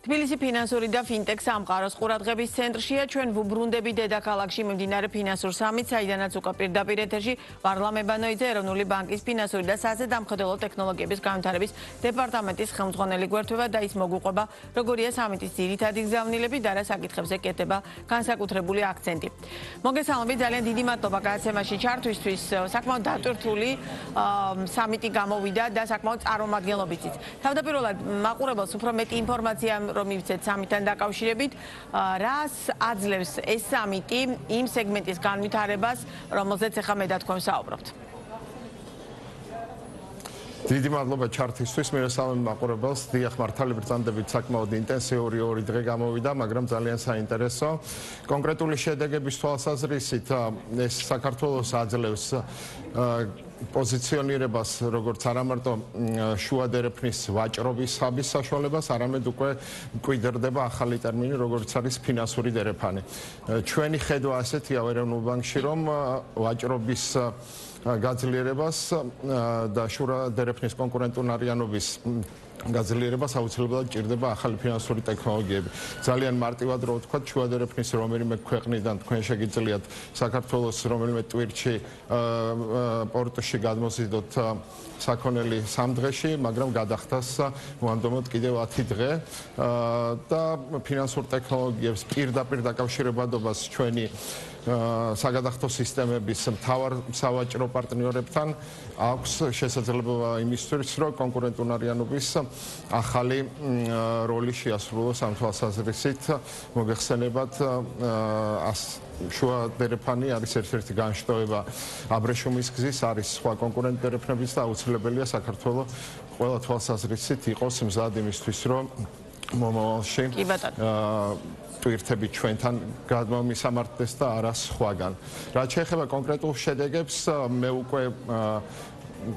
თბილისი ფინანსური და ფინტექ სამყაროს ყურადღების ცენტრშია ჩვენ ვუბრუნდები დედაქალაქში მიმდინარე ფინანსურ სამიტს, საიდანაც უკვე პირდაპირ ეთერში ვარლამ ებანოიძე ეროვნული ბანკის ფინანსური და საზედამხედველო ტექნოლოგიების განვითარების დეპარტამენტის ხელმძღვანელი გვერდება და ის მოგუყვება როგორია სამიტის ძირითადი გზავნილები და რა საკითხებზე კეთდება განსაკუთრებული აქცენტი. მოგესალმებით, ძალიან დიდი მადლობა გადაცემაში ჩართვისთვის. საკმაოდ დატვირთული სამიტი გამოვიდა და საკმაოდ წარმომადგენლობითიც. თავდაპირველად მაყურებელს უფრო მეტი ინფორმაცია რომ მივცეთ სამიტთან დაკავშირებით, რას აძლევს ეს სამიტი იმ სეგმენტის განვითარებას, რომელზეც ახლა მე და თქვენ საუბრობთ. დიდი მადლობა ჩართვისთვის, მივესალმებ მაყურებელს. დიახ, მართალი ბრძანდებით საკმაოდ ინტენსიური ორი დღე გამოვიდა, მაგრამ ძალიან საინტერესო. კონკრეტული შედეგების თვალსაზრისით ეს საქართველოს აძლევს პოზიციონირებას, როგორც არამარტო შუა დერეფნის ვაჭრობის ჰაბის საშუალებას, არამედ უკვე მკვიდრდება ახალი ტერმინი, როგორც არის ფინანსური დერეფანი. ჩვენი ხედვა ასეთია ეროვნულ ბანკში, რომ ვაჭრობის გაძლიერებას და შუა დერეფნის კონკურენტუნარიანობის გაძლიერებას აუცილებლად ჭირდება ახალი ფინანსური ტექნოლოგიები. ძალიან მარტივად რო ვთქვათ, შუა დერეფნის რომელიმე ქვეყნიდან თქვენ შეგიძლიათ საქართველოს რომელიმე ტვირთში პორტში გადმოზიდოთ საქონელი 3 დღეში, მაგრამ გადახდას უამდომოდ კიდევ 10 დღე და ფინანსურ ტექნოლოგიებს პირდაპირ დაკავშირებადობას ჩვენი საგადახდო სისტემების მთავარ სავაჭრო პარტნიორებთან აქვს შესაძლებლობა იმისთვის, რომ კონკურენტუნარიანობის ახალი როლი შეასრულოს ამ თვალსაზრისით. მოგეხსენებათ, შუა დერეფანი არის ერთ-ერთი განშტოება აბრეშუმის გზის, არის სხვა კონკურენტ დერეფნების და აუცილებელია საქართველოს ყველა თვალსაზრისით იყოს მზად იმისთვის, რომ მომავალში ტვირთები ჩვენთან გადმომისამართდეს და არა სხვაგან. რაც შეეხება კონკრეტულ შედეგებს, მე უკვე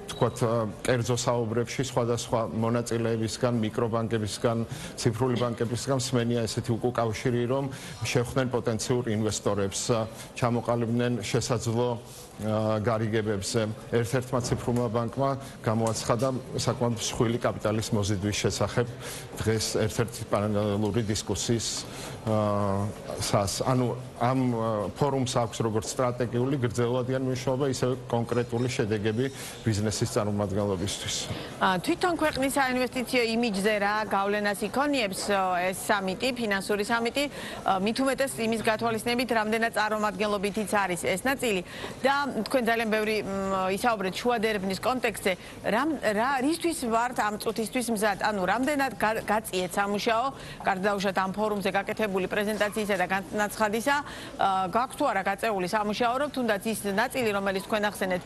თქვათ კერძო საუბრებში სხვადასხვა მონაწილეებისგან, მიკრობანკებისგან, ციფრული ბანკებისგან მსმენია ესეთი უკავშირი, რომ შეხვდნენ პოტენციურ ინვესტორებს, ჩამოყალიბდნენ შესაძლო გარიგებებს. ერთ-ერთმა ციფრულმა ბანკმა გამოაცხადა საკმაოდ მსხვილი კაპიტალის მოზიდვის შესახებ დღეს ერთ-ერთი პანელური დისკუსიის ანუ ამ ფორუმს აქვს როგორც სტრატეგიული გრძელვადიანი მნიშვნელობა, ისევე კონკრეტული შედეგები ბიზნესის წარმომადგენლობისთვის. თვითონ ქვეყნის საინვესტიციო იმიჯზე რა გავლენას იქონიებს ეს სამიტი, ფინანსური სამიტი, მით უმეტეს იმის გათვალისწინებით, რამდენად წარმომადგენლობითიც არის ეს ნაწილი და თქვენ ძალიან ბევრი ისაუბრეთ შუა დერეფნის კონტექსტზე, რისთვის ვართ ამ წუთისთვის მზად, ანუ რამდენად გაწიეთ სამუშაო, გარდაუშვათ ამ ფორუმზე გაკეთებული პრეზენტაციისა და განაცხადისა, გაქვთ თუ არა გაწეული სამუშაო, რომ თუნდაც ის ნაწილი, რომელიც თქვენ ახსენეთ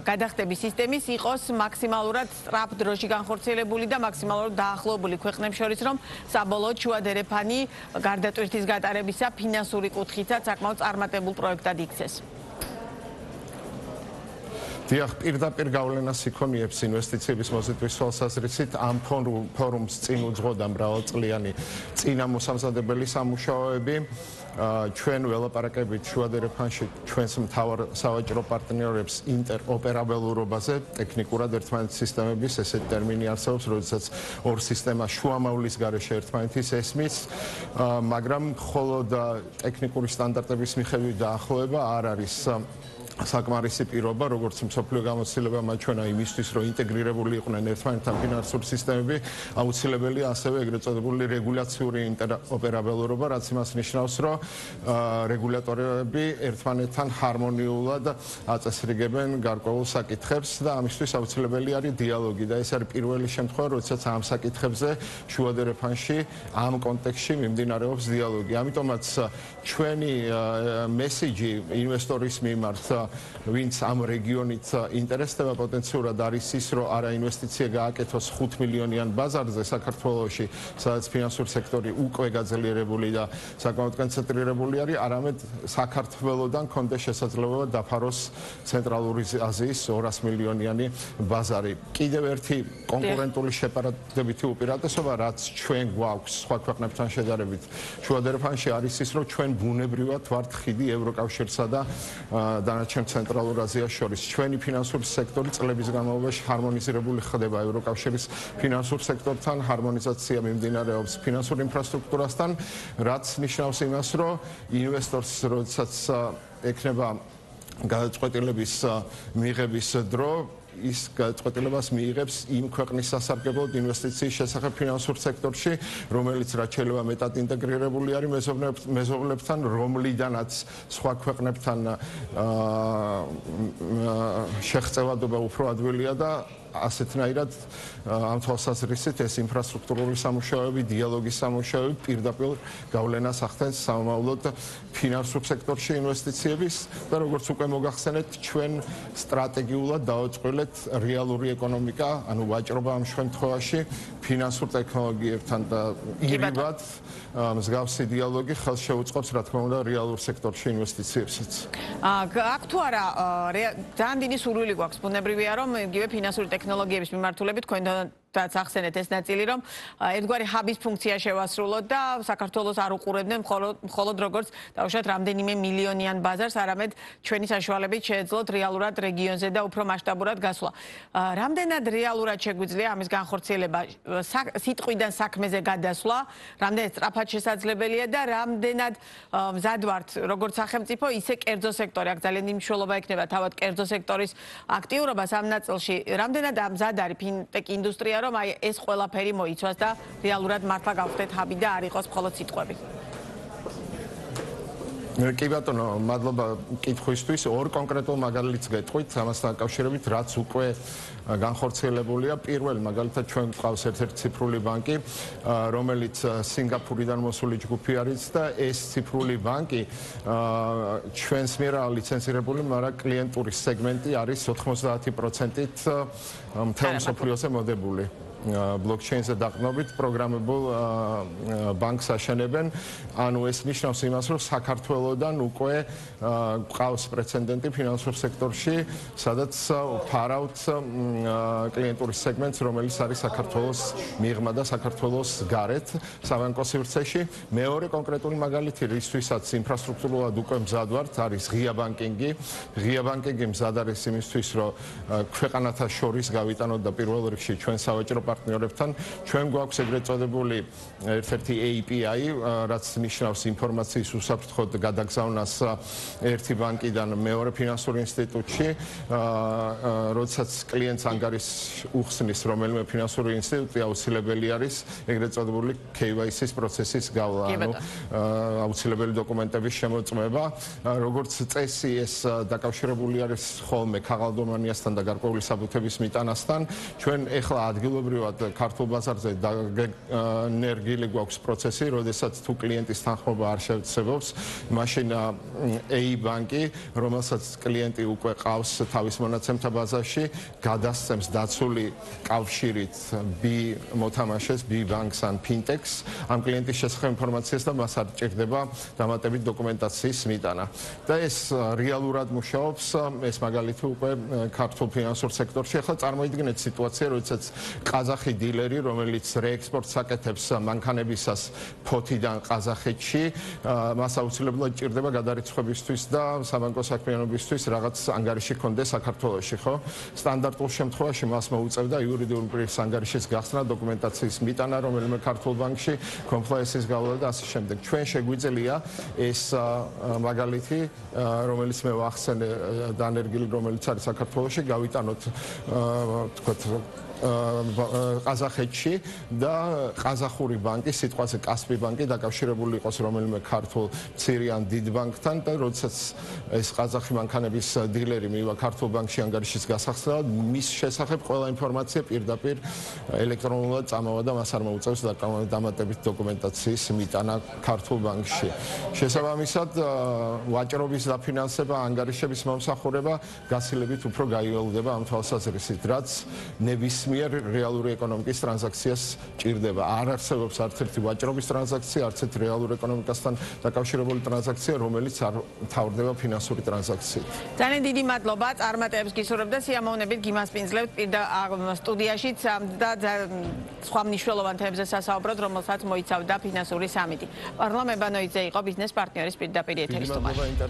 გადახდების სისტემის, იყოს მაქსიმალურად სწრაფ დროში განხორციელებული და მაქსიმალურად დაახლოებული ქვეყნებს შორის, რომ საბოლოოდ შუა დერეფანი გარდა ტვირთის გატარებისა ფინანსური კუთხითაც საკმაოდ წარმატებულ პროექტად იქცეს. დიახ, პირდაპირ გავლენას იქონიებს ინვესტიციების მოზიდვის თვალსაზრისით ამ ფორუმს წინ უძღოდა მრავალწლიანი წინამოსამზადებელი სამუშაოები. ჩვენ ველაპარაკებით შუა დერეფანში ჩვენს მთავარ სავაჭრო პარტნიორებს ინტეროპერაბელურობაზე, ტექნიკურად ერთმანეთის სისტემების ესეთი ტერმინი არსებობს, როდესაც ორ სისტემა შუამავლის გარეშე ერთმანეთის ესმის, მაგრამ მხოლოდ ტექნიკური სტანდარტების მიხედვით დაახლოება არ არის საკმარისი პირობა, როგორც მსოფლიო გამოცდილება მაჩვენა იმისთვის, რომ ინტეგრირებული იყვნენ ერთმანეთთან ფინანსური სისტემები, აუცილებელია ასევე ეგრეთ წოდებული რეგულაციური ინტეროპერაბელურობა, რაც იმას ნიშნავს, რომ რეგულატორები ერთმანეთთან ჰარმონიულად აწესრიგებენ გარკვეულ საკითხებს და ამისთვის აუცილებელი არის დიალოგი და ეს არის პირველი შემთხვევა, როდესაც ამ საკითხებზე შუა დერეფანში ამ კონტექსტში მიმდინარეობს დიალოგი. ამიტომაც ჩვენი მესიჯი ინვესტორის მიმართ, ვინც ამ რეგიონით ინტერესდება პოტენციურად არის ის, რომ არა ინვესტიცია გააკეთოს 5 მილიონიან ბაზარზე საქართველოში, სადაც ფინანსური სექტორი უკვე გაძლიერებული და საკმაოდ კონცენტრირებული კონცენტრირებული არის, არამედ საქართველოსთან კონდეს შესაძლებლობა დაფაროს ცენტრალური აზიის 200 მილიონიანი ბაზარი. კიდევ ერთი კონკურენტული შეპარადებითი უპირატესობა, რაც ჩვენ გვაქვს სხვა ქვეყნებთან შედარებით შუადერფანში, არის ის, რომ ჩვენ ბუნებრივად ვართ ხიდი ევროკავშირსა და დანარჩენ ცენტრალურ აზიას შორის. ჩვენი ფინანსური სექტორი წლების განმავლობაში ჰარმონიზირებული ხდება ევროკავშირის ფინანსურ სექტორთან, ჰარმონიზაცია მიმდინარეობს ფინანსურ ინფრასტრუქტურასთან, რაც ნიშნავს იმას, რომ ინვესტორს როდესაც ექნება გადაწყვეტილების მიღების დრო, ის გადაწყვეტილებას მიიღებს იმ ქვეყნის სასარგებლოდ ინვესტიციის შესახებ ფინანსურ სექტორში, რომელიც რაც შეიძლება მეტად ინტეგრირებული არის მეზობლებთან, რომლიდანაც სხვა ქვეყნებთან შეღწევადობა უფრო ადვილია და ასეთნაირად ამ თვალსაზრისით ეს ინფრასტრუქტურული სამუშაოები, დიალოგის სამუშაოები პირდაპირ გავლენას ახდენს სამომავლოდ ფინანსურ სექტორში ინვესტიციების და როგორც უკვე მოგახსენეთ, ჩვენ სტრატეგიულად დავაწყვილეთ რეალური ეკონომიკა, ანუ ვაჭრობა ამ შემთხვევაში ფინანსურ ტექნოლოგიებთან და ირიბად მსგავსი დიალოგი ხელს შეუწყობს, რა თქმა უნდა, რეალურ სექტორში ინვესტიციებსაც. აქ თუ არა ძალიან დიდი სურვილი გვაქვს, ბუნებრივია, რომ იგივე ფინანსური ტექნოლოგიების მიმართულებით თქვენთანაც ახსენეთ ეს ნაწილი, რომ ერთგვარი ჰაბის ფუნქცია შევასრულოთ და საქართველოს არ უყურებდნენ მხოლოდ როგორც დავუშვათ რამდენიმე მილიონიან ბაზარს, არამედ ჩვენი საშუალებით შეეძლოთ რეალურად რეგიონზე და უფრო მასშტაბურად გასვლა. რამდენად რეალურად შეგვიძლია ამის განხორციელება სიტყვიდან საქმეზე გადასვლა, რამდენად სწრაფად შესაძლებელია და რამდენად მზად ვართ როგორც სახელმწიფო, ისე კერძო სექტორი, აქ ძალიან მნიშვნელობა ექნება თავად კერძო სექტორის აქტიურობას ამ ნაწილში, რამდენად მზად არის ფინტეკ ინდუსტრია, რომ აი ეს ყველაფერი მოიცვას და რეალურად მართლა გავხდეთ ჰაბი და არ იყოს მხოლოდ სიტყვები. კი ბატონო, მადლობა კითხვისთვის. ორ კონკრეტულ მაგალითს გეტყვით, ამასთან დაკავშირებით, რაც უკვე განხორციელებულია. პირველი მაგალითად ჩვენ გვყავს ერთ-ერთი ციფრული ბანკი, რომელიც სინგაპურიდან მოსული ჯგუფი არის და ეს ციფრული ბანკი ჩვენს მიერ ლიცენზირებული, მაგრამ კლიენტური სეგმენტი არის 90%-ით მთელ მსოფლიოზე მოდებული. ბლოკჩეინზე დაყრდნობით პროგრამებულ ბანკს აშენებენ. ანუ ეს ნიშნავს იმას, რომ საქართველოსთან უკვე გვყავს პრეცედენტი ფინანსურ სექტორში, სადაც ფარავთ კლიენტური სეგმენტს, რომელიც არის საქართველოს მიღმა და საქართველოს გარეთ საბანკო სივრცეში. მეორე კონკრეტული მაგალითი, რისთვისაც ინფრასტრუქტურულად უკვე მზად ვართ, არის ღია ბანკინგი. ღია ბანკინგი მზად არის იმისთვის, რომ ქვეყანათა შორის გავიტანოთ და პირველ რიგში ჩვენ სავაჭრო პარტნიორებთან. ჩვენ გვაქვს ეგრეთ წოდებული ერთ-ერთი API, რაც ნიშნავს ინფორმაციის უსაფრთხოდ გადაგზავნას ერთი ბანკიდან მეორე ფინანსურ ინსტიტუტში. როდესაც კლიენტს ანგარიშს უხსნის რომელიმე ფინანსური ინსტიტუტი, აუცილებელი არის ეგრეთ წოდებული KYC-ის პროცესის გავლა, ანუ აუცილებელი დოკუმენტების შემოწმება. როგორც წესი, ეს დაკავშირებული არის ხოლმე ქაღალდომანიასთან და გარკვეული საბუთების მიტანასთან. ჩვენ ეხლა ადგილობრივად ქართულ ბაზარზე ნერგილი გვაქვს პროცესი, როდესაც თუ კლიენტის თანხმობა არ შევცებობს, მაშინ A ბანკი, რომელსაც კლიენტი უკვე ყავს თავის მონაცემთა ბაზაში, გადასცემს დაცული კავშირით B მოთამაშეს, B ბანკს ან ფინტექს, ამ კლიენტის შესახებ ინფორმაციას და მას არ ჭირდება დამატებით დოკუმენტაციის მიტანა. და ეს რეალურად მუშაობს, ეს მაგალითი უკვე ქართულ ფინანსურ სექტორში. ახლა წარმოიდგინეთ სიტუაცია, როდესაც ყაზახი დილერი, რომელიც რეექსპორტს აკეთებს მანქანებისას ფოთიდან ყაზახეთში, მას აუცილებლად ჭირდება გადარიცხვებისთვის და საბანკო საქმიანობისთვის რაღაც ანგარიში ჰქონდეს საქართველოში, ხო? სტანდარტულ შემთხვევაში მას მოუწევდა იურიდიული პირის ანგარიშის გახსნა, დოკუმენტაციის მიტანა რომელიმე ქართულ ბანკში, compliance-ის გავლა და ასე შემდეგ. ჩვენ შეგვიძლია ეს მაგალითი, რომელიც მე ვახსენე დანერგილი, რომელიც არის საქართველოში, გავიტანოთ თქოთ ყაზახეთში და ყაზახური ბანკი, სიტყვაზე კასპი ბანკი დაკავშირებული იყოს რომელიმე ქართულ მცირე ან დიდ ბანკთან და როდესაც ეს ყაზახი მანქანების დილერი მივა ქართულ ბანკში ანგარიშის გასახსნელად, მის შესახებ ყველა ინფორმაცია პირდაპირ ელექტრონულად წამოვა და მას არ მოუწევს დამატებით დოკუმენტაციის მიტანა ქართულ ბანკში. შესაბამისად, ვაჭრობის დაფინანსება, ანგარიშების მომსახურება გასილებით უფრო გაიველდება ამ თვალსაზრისით, რაც ნებისმიერ მიერ რეალური ეკონომიკის ტრანზაქციას ჭირდება. არ არსებობს არც ერთი ვაჭრობის ტრანზაქცია, არც ერთი რეალურ ეკონომიკასთან დაკავშირებული ტრანზაქცია, რომელიც არ მთავრდება ფინანსური ტრანზაქციით. ძალიან დიდი მადლობა. წარმატებებს გისურვებ და სიამოვნებით გიმასპინძლებთ სტუდიაშიც და სხვა მნიშვნელოვან თემებზე სასაუბროთ, რომელსაც მოიცავდა ფინანსური სამიტი. პარლამ ებანოიძე იყო ბიზნეს პარტნიორის პირდაპირ ეთერის სტუმარი.